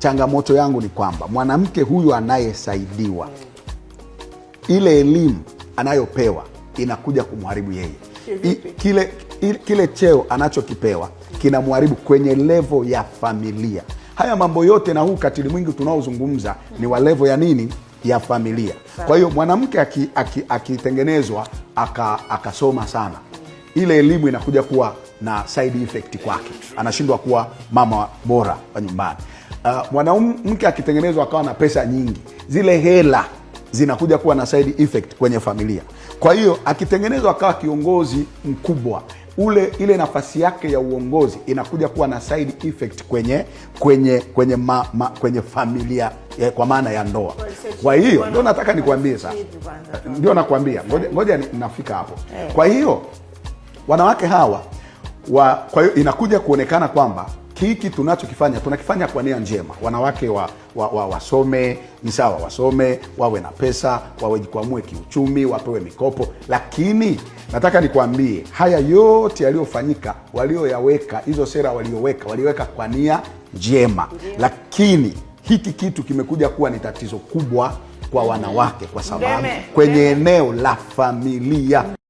changamoto yangu ni kwamba mwanamke huyu anayesaidiwa, ile elimu anayopewa inakuja kumharibu yeye. Kile cheo anachokipewa kinamharibu kwenye level ya familia. Haya mambo yote na huu ukatili mwingi tunaozungumza ni wa level ya nini? Ya familia. Kwa hiyo mwanamke akitengenezwa akasoma sana, ile elimu inakuja kuwa na side effect kwake, anashindwa kuwa mama bora wa nyumbani. Mwanamke akitengenezwa akawa na pesa nyingi, zile hela zinakuja kuwa na side effect kwenye familia. Kwa hiyo akitengenezwa akawa kiongozi mkubwa, ile nafasi yake ya uongozi inakuja kuwa na side effect kwenye familia, kwa maana ya ndoa. Kwa hiyo ndio nataka nikwambie sasa, ndio nakwambia, ngoja nafika hapo. Kwa hiyo wanawake hawa kwa hiyo inakuja kuonekana kwamba hiki tunakifanya kwa nia njema. Wanawake wasome, ni sawa, wasome, wawe na pesa, wajikwamue kiuchumi, wapewe mikopo. Lakini nataka nikwambie, haya yote yaliyofanyika, walioyaweka, hizo sera walioweka kwa nia njema. Lakini hiki kitu kimekuja kuwa ni tatizo kubwa kwa wanawake, kwa sababu kwenye eneo la familia